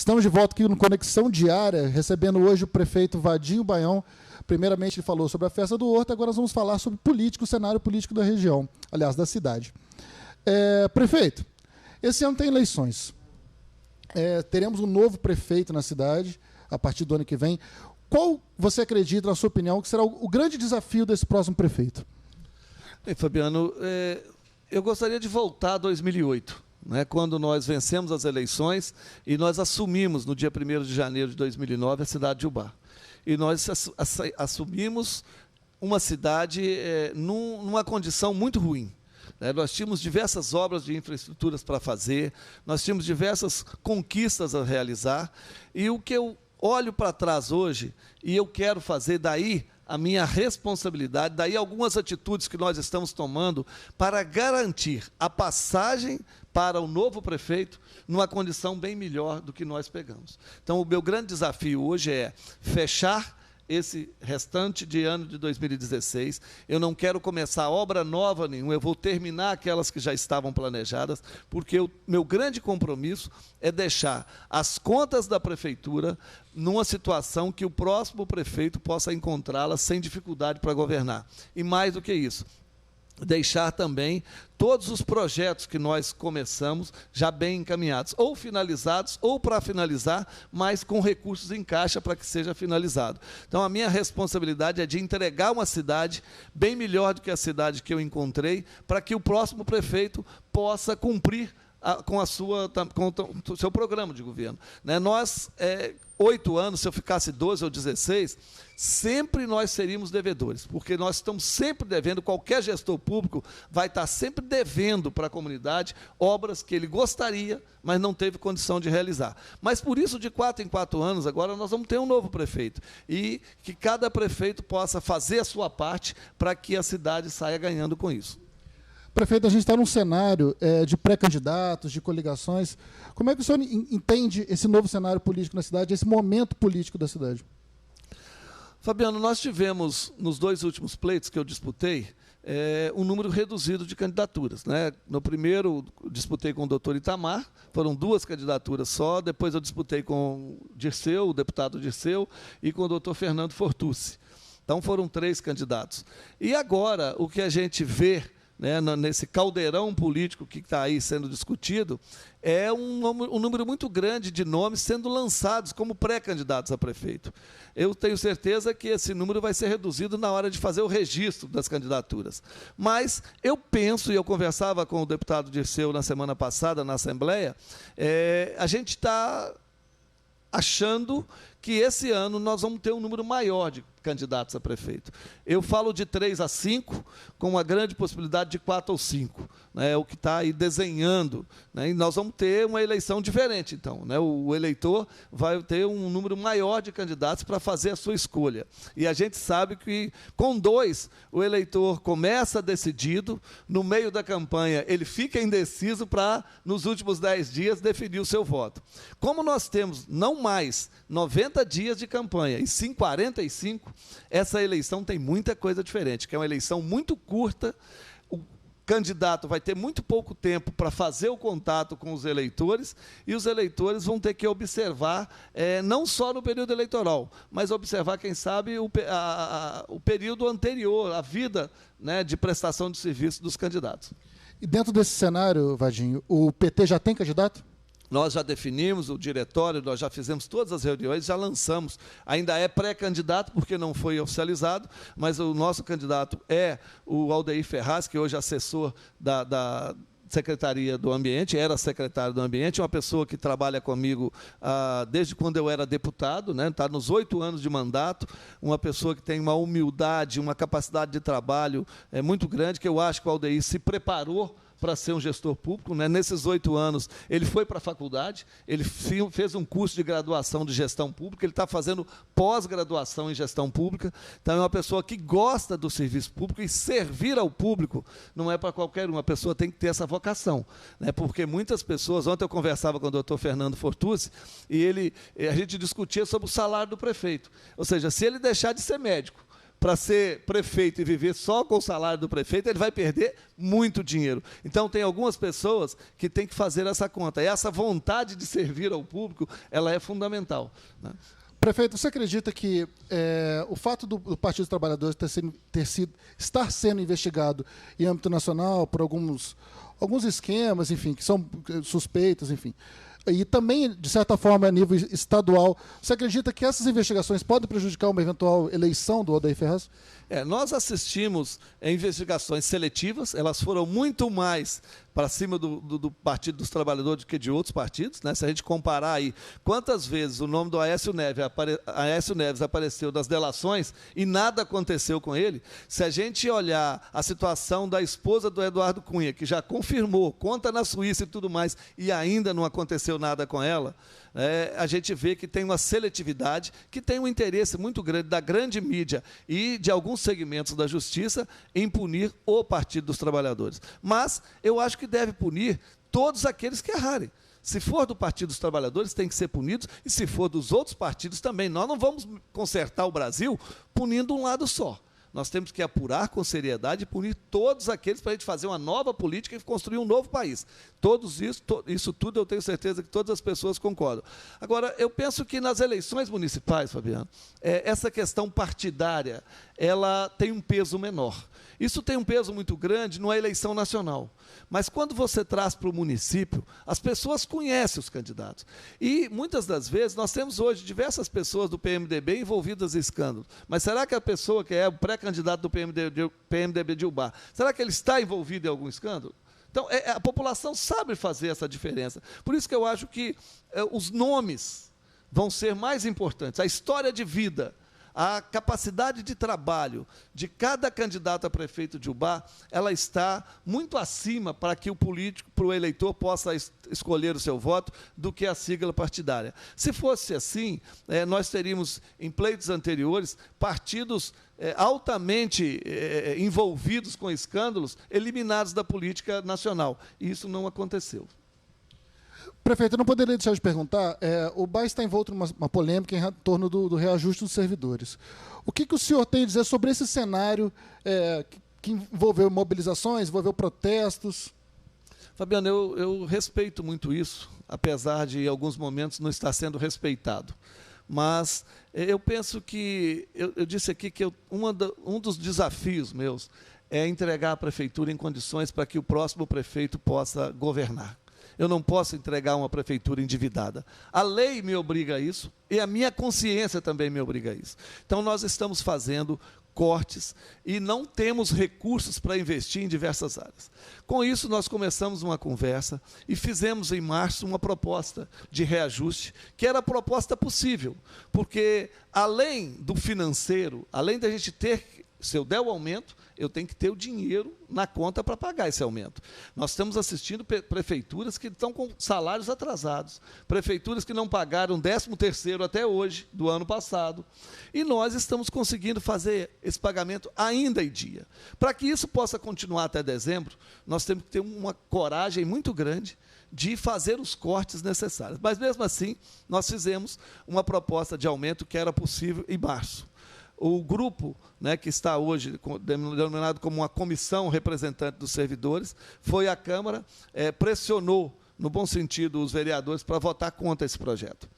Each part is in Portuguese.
Estamos de volta aqui no Conexão Diária, recebendo hoje o prefeito Vadinho Baião. Primeiramente ele falou sobre a festa do Horto, agora nós vamos falar sobre político, o cenário político da região, aliás, da cidade. Prefeito, esse ano tem eleições. Teremos um novo prefeito na cidade, a partir do ano que vem. Qual você acredita, na sua opinião, que será o grande desafio desse próximo prefeito? Bem, Fabiano, eu gostaria de voltar a 2008. Quando nós vencemos as eleições e nós assumimos, no dia 1º de janeiro de 2009, a cidade de Ubá. E nós assumimos uma cidade numa condição muito ruim. Nós tínhamos diversas obras de infraestruturas para fazer, nós tínhamos diversas conquistas a realizar, e o que eu olho para trás hoje, e eu quero fazer daí a minha responsabilidade, daí algumas atitudes que nós estamos tomando para garantir a passagem para o novo prefeito numa condição bem melhor do que nós pegamos. Então, o meu grande desafio hoje é fechar esse restante de ano de 2016, eu não quero começar obra nova nenhuma, eu vou terminar aquelas que já estavam planejadas, porque o meu grande compromisso é deixar as contas da prefeitura numa situação que o próximo prefeito possa encontrá-las sem dificuldade para governar. E mais do que isso, deixar também todos os projetos que nós começamos já bem encaminhados, ou finalizados, ou para finalizar, mas com recursos em caixa para que seja finalizado. Então, a minha responsabilidade é de entregar uma cidade bem melhor do que a cidade que eu encontrei, para que o próximo prefeito possa cumprir com o seu programa de governo. Nós, 8 anos, se eu ficasse 12 ou 16, sempre nós seríamos devedores, porque nós estamos sempre devendo, qualquer gestor público vai estar sempre devendo para a comunidade obras que ele gostaria, mas não teve condição de realizar. Mas por isso, de 4 em 4 anos, agora nós vamos ter um novo prefeito, e que cada prefeito possa fazer a sua parte para que a cidade saia ganhando com isso. Prefeito, a gente está num cenário de pré-candidatos, de coligações. Como é que o senhor entende esse novo cenário político na cidade, esse momento político da cidade? Fabiano, nós tivemos, nos 2 últimos pleitos que eu disputei, um número reduzido de candidaturas. No primeiro, disputei com o doutor Itamar, foram 2 candidaturas só, depois eu disputei com o deputado Dirceu, e com o doutor Fernando Fortucci. Então, foram 3 candidatos. E agora, o que a gente vê nesse caldeirão político que está aí sendo discutido, é um número muito grande de nomes sendo lançados como pré-candidatos a prefeito. Eu tenho certeza que esse número vai ser reduzido na hora de fazer o registro das candidaturas. Mas eu penso, e eu conversava com o deputado Dirceu na semana passada na Assembleia, a gente está achando que esse ano nós vamos ter um número maior de candidatos a prefeito. Eu falo de 3 a 5, com uma grande possibilidade de 4 ou 5. É o que está aí desenhando. E nós vamos ter uma eleição diferente, então. O eleitor vai ter um número maior de candidatos para fazer a sua escolha. E a gente sabe que, com 2, o eleitor começa decidido, no meio da campanha ele fica indeciso para, nos últimos 10 dias, definir o seu voto. Como nós temos não mais 90 dias de campanha, e sim 45, essa eleição tem muita coisa diferente, que é uma eleição muito curta, o candidato vai ter muito pouco tempo para fazer o contato com os eleitores, e os eleitores vão ter que observar, não só no período eleitoral, mas observar, quem sabe, o período anterior, a vida de prestação de serviço dos candidatos. E dentro desse cenário, Vadinho, o PT já tem candidato? Nós já definimos o diretório, nós já fizemos todas as reuniões, já lançamos. Ainda é pré-candidato, porque não foi oficializado, mas o nosso candidato é o Aldeir Ferraz, que hoje é assessor da Secretaria do Ambiente, era secretário do Ambiente, uma pessoa que trabalha comigo desde quando eu era deputado, está nos 8 anos de mandato, uma pessoa que tem uma humildade, uma capacidade de trabalho muito grande, que eu acho que o Aldeir se preparou para ser um gestor público. Nesses 8 anos, ele foi para a faculdade, ele fez um curso de graduação de gestão pública, ele está fazendo pós-graduação em gestão pública, então é uma pessoa que gosta do serviço público, e servir ao público não é para qualquer um, a pessoa tem que ter essa vocação, porque muitas pessoas, ontem eu conversava com o doutor Fernando Fortucci, e a gente discutia sobre o salário do prefeito, ou seja, se ele deixar de ser médico, para ser prefeito e viver só com o salário do prefeito, ele vai perder muito dinheiro. Então, tem algumas pessoas que têm que fazer essa conta. E essa vontade de servir ao público, ela é fundamental, né? Prefeito, você acredita que o fato do Partido dos Trabalhadores estar sendo investigado em âmbito nacional por alguns esquemas, enfim, que são suspeitos, enfim, e também, de certa forma, a nível estadual, você acredita que essas investigações podem prejudicar uma eventual eleição do Odair Ferraz? Nós assistimos a investigações seletivas, elas foram muito mais para cima do Partido dos Trabalhadores do que de outros partidos, né? Se a gente comparar aí quantas vezes o nome do Aécio Neves apareceu nas delações e nada aconteceu com ele, se a gente olhar a situação da esposa do Eduardo Cunha, que já confirmou, conta na Suíça e tudo mais, e ainda não aconteceu nada com ela, a gente vê que tem uma seletividade, que tem um interesse muito grande da grande mídia e de alguns segmentos da justiça em punir o Partido dos Trabalhadores. Mas eu acho que deve punir todos aqueles que errarem. Se for do Partido dos Trabalhadores, tem que ser punidos, e se for dos outros partidos também. Nós não vamos consertar o Brasil punindo um lado só. Nós temos que apurar com seriedade e punir todos aqueles para a gente fazer uma nova política e construir um novo país. Isso tudo eu tenho certeza que todas as pessoas concordam. Agora, eu penso que nas eleições municipais, Fabiano, essa questão partidária, ela tem um peso menor. Isso tem um peso muito grande numa eleição nacional. Mas quando você traz para o município, as pessoas conhecem os candidatos. E, muitas das vezes, nós temos hoje diversas pessoas do PMDB envolvidas em escândalos. Mas será que a pessoa que é o pré-candidato do PMDB de Ubá, será que ele está envolvido em algum escândalo? Então, a população sabe fazer essa diferença. Por isso que eu acho que os nomes vão ser mais importantes. A história de vida, a capacidade de trabalho de cada candidato a prefeito de Ubá, ela está muito acima para que o político, para o eleitor, possa escolher o seu voto do que a sigla partidária. Se fosse assim, nós teríamos, em pleitos anteriores, partidos altamente envolvidos com escândalos, eliminados da política nacional. E isso não aconteceu. Prefeito, eu não poderia deixar de perguntar, o BAE está envolto numa polêmica em torno do reajuste dos servidores. O que o senhor tem a dizer sobre esse cenário que envolveu mobilizações, envolveu protestos? Fabiano, eu respeito muito isso, apesar de, em alguns momentos, não estar sendo respeitado. Mas eu penso que, eu disse aqui que um dos desafios meus é entregar a prefeitura em condições para que o próximo prefeito possa governar. Eu não posso entregar uma prefeitura endividada. A lei me obriga a isso e a minha consciência também me obriga a isso. Então, nós estamos fazendo cortes e não temos recursos para investir em diversas áreas. Com isso, nós começamos uma conversa e fizemos em março uma proposta de reajuste, que era a proposta possível, porque além do financeiro, além da gente ter, se eu der o aumento, eu tenho que ter o dinheiro na conta para pagar esse aumento. Nós estamos assistindo prefeituras que estão com salários atrasados, prefeituras que não pagaram 13º até hoje, do ano passado, e nós estamos conseguindo fazer esse pagamento ainda em dia. Para que isso possa continuar até dezembro, nós temos que ter uma coragem muito grande de fazer os cortes necessários. Mas, mesmo assim, nós fizemos uma proposta de aumento que era possível em março. O grupo, que está hoje denominado como uma comissão representante dos servidores, foi à Câmara, pressionou, no bom sentido, os vereadores para votar contra esse projeto.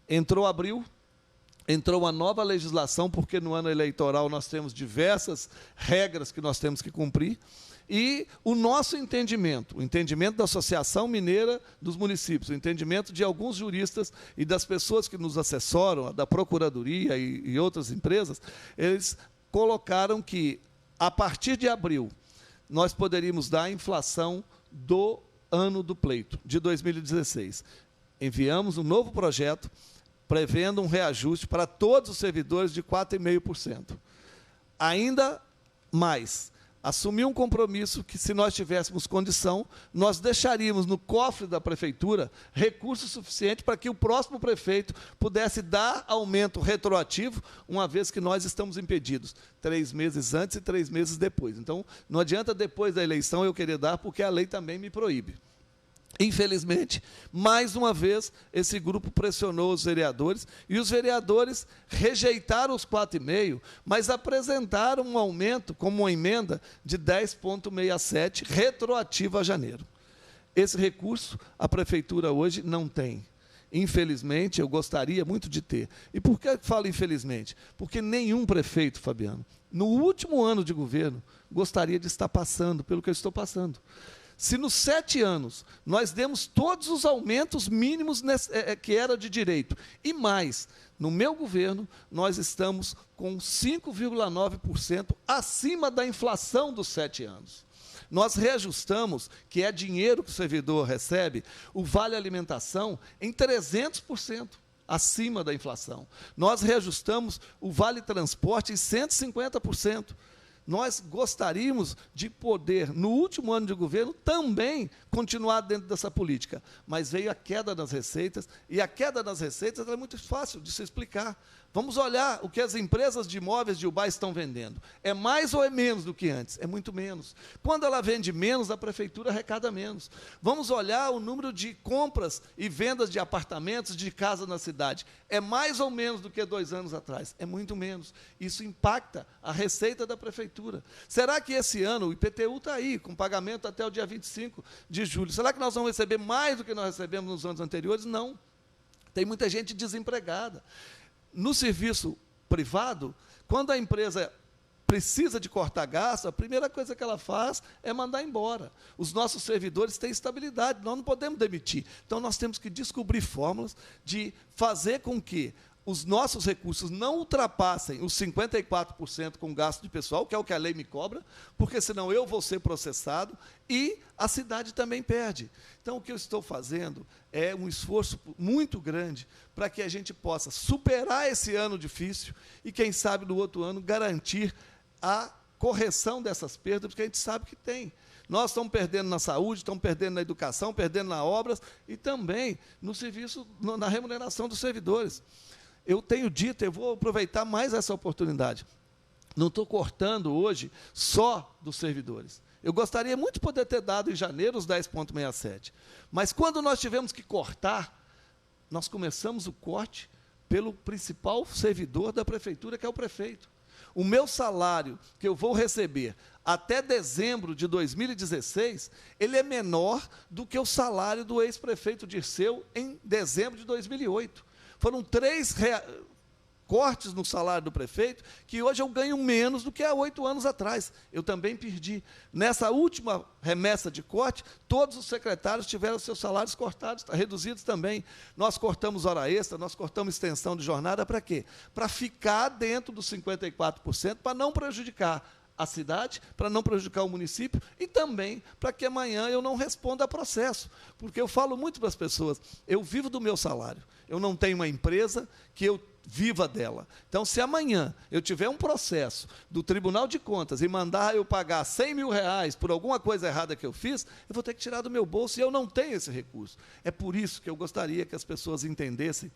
Entrou abril, entrou uma nova legislação, porque no ano eleitoral nós temos diversas regras que nós temos que cumprir, e o nosso entendimento, o entendimento da Associação Mineira dos Municípios, o entendimento de alguns juristas e das pessoas que nos assessoram, da Procuradoria e outras empresas, eles colocaram que, a partir de abril, nós poderíamos dar a inflação do ano do pleito, de 2016. Enviamos um novo projeto, prevendo um reajuste para todos os servidores de 4,5%. Ainda mais, assumir um compromisso que, se nós tivéssemos condição, nós deixaríamos no cofre da prefeitura recurso suficiente para que o próximo prefeito pudesse dar aumento retroativo, uma vez que nós estamos impedidos, 3 meses antes e 3 meses depois. Então, não adianta depois da eleição eu querer dar, porque a lei também me proíbe. Infelizmente, mais uma vez, esse grupo pressionou os vereadores e os vereadores rejeitaram os 4,5, mas apresentaram um aumento como uma emenda de 10,67, retroativa a janeiro. Esse recurso a prefeitura hoje não tem. Infelizmente, eu gostaria muito de ter. E por que eu falo infelizmente? Porque nenhum prefeito, Fabiano, no último ano de governo, gostaria de estar passando pelo que eu estou passando. Se nos 7 anos nós demos todos os aumentos mínimos que era de direito, e mais, no meu governo, nós estamos com 5,9% acima da inflação dos 7 anos. Nós reajustamos, que é dinheiro que o servidor recebe, o vale alimentação em 300%. Acima da inflação. Nós reajustamos o vale transporte em 150%. Nós gostaríamos de poder, no último ano de governo, também continuar dentro dessa política. Mas veio a queda das receitas, e a queda das receitas é muito fácil de se explicar. Vamos olhar o que as empresas de imóveis de Ubá estão vendendo. É mais ou é menos do que antes? É muito menos. Quando ela vende menos, a prefeitura arrecada menos. Vamos olhar o número de compras e vendas de apartamentos, de casa na cidade. É mais ou menos do que 2 anos atrás? É muito menos. Isso impacta a receita da prefeitura. Será que esse ano o IPTU está aí, com pagamento até o dia 25 de julho? Será que nós vamos receber mais do que nós recebemos nos anos anteriores? Não. Tem muita gente desempregada. No serviço privado, quando a empresa precisa de cortar gasto, a primeira coisa que ela faz é mandar embora. Os nossos servidores têm estabilidade, nós não podemos demitir. Então, nós temos que descobrir fórmulas de fazer com que os nossos recursos não ultrapassem os 54% com gasto de pessoal, que é o que a lei me cobra, porque senão eu vou ser processado e a cidade também perde. Então, o que eu estou fazendo é um esforço muito grande para que a gente possa superar esse ano difícil e, quem sabe, no outro ano, garantir a correção dessas perdas, porque a gente sabe que tem. Nós estamos perdendo na saúde, estamos perdendo na educação, perdendo nas obras e também no serviço, na remuneração dos servidores. Eu tenho dito, eu vou aproveitar mais essa oportunidade. Não estou cortando hoje só dos servidores. Eu gostaria muito de poder ter dado em janeiro os 10,67. Mas quando nós tivemos que cortar, nós começamos o corte pelo principal servidor da prefeitura, que é o prefeito. O meu salário que eu vou receber até dezembro de 2016, ele é menor do que o salário do ex-prefeito Dirceu em dezembro de 2008. Foram 3 cortes no salário do prefeito, que hoje eu ganho menos do que há 8 anos atrás. Eu também perdi. Nessa última remessa de corte, todos os secretários tiveram seus salários cortados, reduzidos também. Nós cortamos hora extra, nós cortamos extensão de jornada, para quê? Para ficar dentro dos 54%, para não prejudicar a cidade, para não prejudicar o município e também para que amanhã eu não responda a processo. Porque eu falo muito para as pessoas, eu vivo do meu salário, eu não tenho uma empresa que eu viva dela. Então, se amanhã eu tiver um processo do Tribunal de Contas e mandar eu pagar R$100 mil por alguma coisa errada que eu fiz, eu vou ter que tirar do meu bolso e eu não tenho esse recurso. É por isso que eu gostaria que as pessoas entendessem.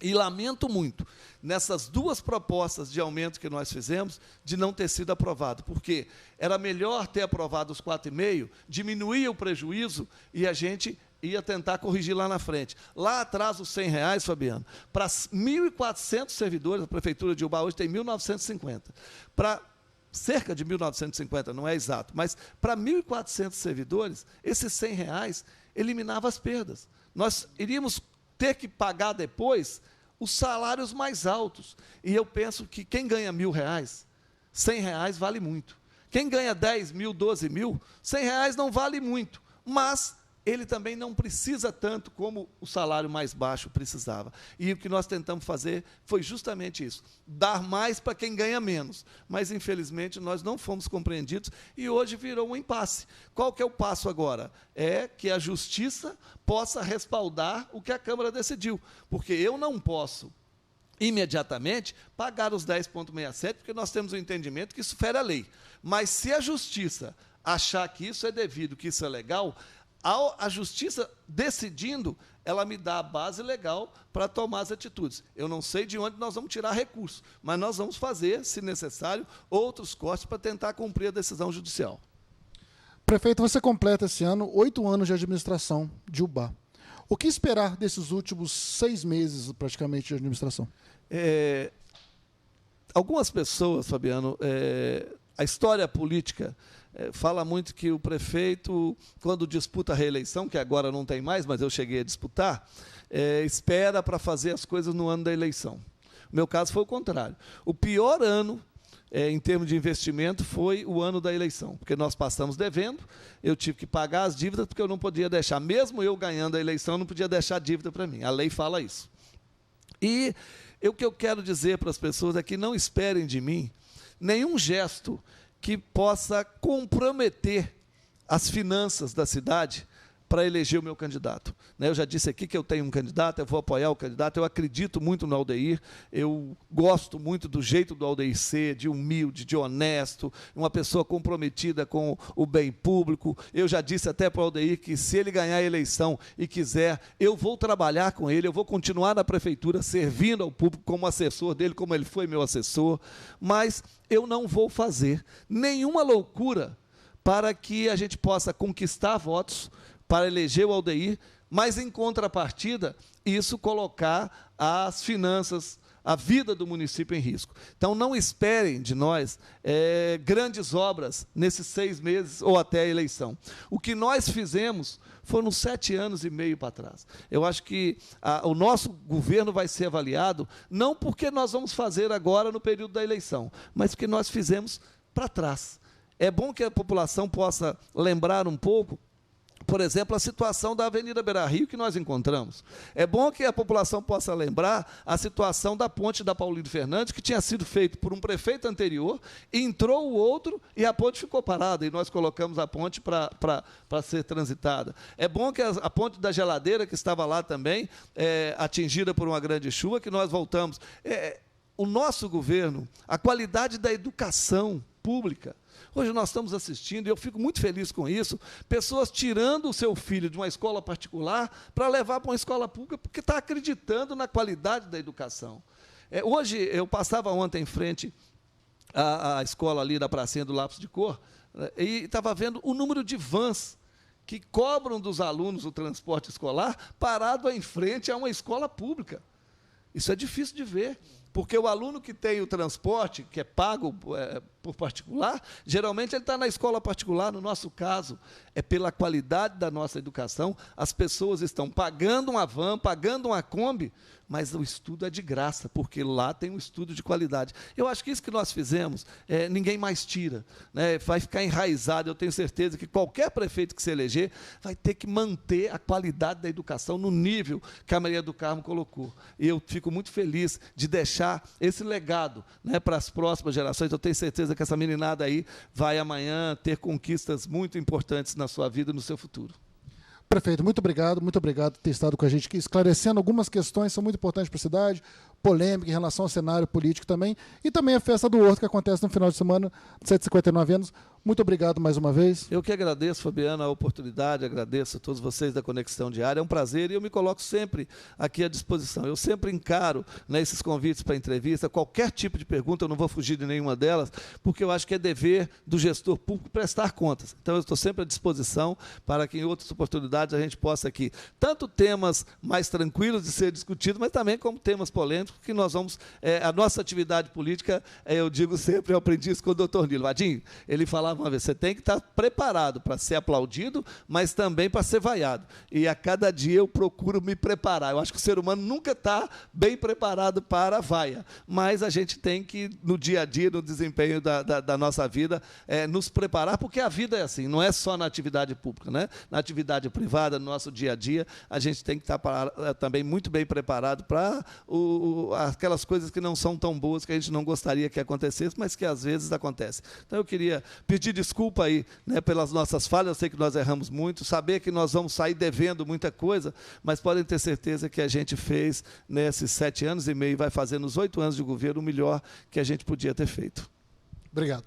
E lamento muito, nessas 2 propostas de aumento que nós fizemos, de não ter sido aprovado, porque era melhor ter aprovado os 4,5, diminuía o prejuízo e a gente ia tentar corrigir lá na frente. Lá atrás, os R$100, Fabiano, para 1.400 servidores, a Prefeitura de Ubá hoje tem 1.950. Para cerca de 1.950, não é exato, mas para 1.400 servidores, esses R$100 eliminava as perdas. Nós iríamos ter que pagar depois os salários mais altos. E eu penso que quem ganha R$1.000, R$100 vale muito. Quem ganha 10 mil, 12 mil, R$100 não vale muito, mas ele também não precisa tanto como o salário mais baixo precisava. E o que nós tentamos fazer foi justamente isso, dar mais para quem ganha menos. Mas, infelizmente, nós não fomos compreendidos e hoje virou um impasse. Qual que é o passo agora? É que a Justiça possa respaldar o que a Câmara decidiu, porque eu não posso imediatamente pagar os 10,67, porque nós temos o entendimento que isso fere a lei. Mas se a Justiça achar que isso é devido, que isso é legal, a Justiça decidindo, ela me dá a base legal para tomar as atitudes. Eu não sei de onde nós vamos tirar recursos, mas nós vamos fazer, se necessário, outros cortes para tentar cumprir a decisão judicial. Prefeito, você completa esse ano 8 anos de administração de Ubá. O que esperar desses últimos 6 meses, praticamente, de administração? Algumas pessoas, Fabiano, a história política fala muito que o prefeito, quando disputa a reeleição, que agora não tem mais, mas eu cheguei a disputar, espera para fazer as coisas no ano da eleição. O meu caso foi o contrário. O pior ano, em termos de investimento, foi o ano da eleição, porque nós passamos devendo, eu tive que pagar as dívidas, porque eu não podia deixar, mesmo eu ganhando a eleição, eu não podia deixar dívida para mim. A lei fala isso. E o que eu quero dizer para as pessoas é que não esperem de mim nenhum gesto que possa comprometer as finanças da cidade para eleger o meu candidato. Eu já disse aqui que eu tenho um candidato, eu vou apoiar o candidato, eu acredito muito no Aldeir, eu gosto muito do jeito do Aldeir ser, de humilde, de honesto, uma pessoa comprometida com o bem público. Eu já disse até para o Aldeir que, se ele ganhar a eleição e quiser, eu vou trabalhar com ele, eu vou continuar na prefeitura servindo ao público como assessor dele, como ele foi meu assessor, mas eu não vou fazer nenhuma loucura para que a gente possa conquistar votos, para eleger o Aldeir, mas, em contrapartida, isso colocar as finanças, a vida do município em risco. Então, não esperem de nós grandes obras nesses 6 meses ou até a eleição. O que nós fizemos foram 7 anos e meio para trás. Eu acho que o nosso governo vai ser avaliado, não porque nós vamos fazer agora no período da eleição, mas porque nós fizemos para trás. É bom que a população possa lembrar um pouco, por exemplo, a situação da Avenida Beira-Rio que nós encontramos. É bom que a população possa lembrar a situação da ponte da Paulino Fernandes, que tinha sido feito por um prefeito anterior, entrou o outro e a ponte ficou parada, e nós colocamos a ponte para ser transitada. É bom que a ponte da Geladeira, que estava lá também, atingida por uma grande chuva, que nós voltamos. O nosso governo, a qualidade da educação pública. Hoje nós estamos assistindo, e eu fico muito feliz com isso, pessoas tirando o seu filho de uma escola particular para levar para uma escola pública, porque está acreditando na qualidade da educação. Hoje, eu passava ontem em frente à escola ali da pracinha do Lápis de Cor, e estava vendo o número de vans que cobram dos alunos o transporte escolar parado em frente a uma escola pública. Isso é difícil de ver, porque o aluno que tem o transporte, que é pago por particular, geralmente ele está na escola particular. No nosso caso, é pela qualidade da nossa educação, as pessoas estão pagando uma van, pagando uma Kombi, mas o estudo é de graça, porque lá tem um estudo de qualidade. Eu acho que isso que nós fizemos, ninguém mais tira, né? Vai ficar enraizado. Eu tenho certeza que qualquer prefeito que se eleger vai ter que manter a qualidade da educação no nível que a Maria do Carmo colocou. E eu fico muito feliz de deixar esse legado, né, para as próximas gerações. Eu tenho certeza que essa meninada aí vai amanhã ter conquistas muito importantes na sua vida e no seu futuro. Prefeito, muito obrigado por ter estado com a gente aqui, esclarecendo algumas questões que são muito importantes para a cidade, polêmica em relação ao cenário político também, e também a festa do Horto, que acontece no final de semana, de 159 anos. Muito obrigado mais uma vez. Eu que agradeço, Fabiano, a oportunidade, agradeço a todos vocês da Conexão Diária, é um prazer, e eu me coloco sempre aqui à disposição. Eu sempre encaro, né, esses convites para entrevista, qualquer tipo de pergunta, eu não vou fugir de nenhuma delas, porque eu acho que é dever do gestor público prestar contas. Então, eu estou sempre à disposição para que em outras oportunidades a gente possa aqui, tanto temas mais tranquilos de ser discutidos, mas também como temas polêmicos, que nós vamos, a nossa atividade política, eu digo sempre, eu aprendi isso com o doutor Nilo Vadinho, ele falava uma vez, você tem que estar preparado para ser aplaudido, mas também para ser vaiado. E a cada dia eu procuro me preparar. Eu acho que o ser humano nunca está bem preparado para a vaia, mas a gente tem que, no dia a dia, no desempenho da nossa vida, nos preparar, porque a vida é assim, não é só na atividade pública, né? Na atividade privada, no nosso dia a dia, a gente tem que estar também muito bem preparado para aquelas coisas que não são tão boas, que a gente não gostaria que acontecesse, mas que às vezes acontecem. Então, eu queria pedir desculpa aí, né, pelas nossas falhas, eu sei que nós erramos muito, saber que nós vamos sair devendo muita coisa, mas podem ter certeza que a gente fez nesses 7 anos e meio, vai fazer nos 8 anos de governo o melhor que a gente podia ter feito. Obrigado.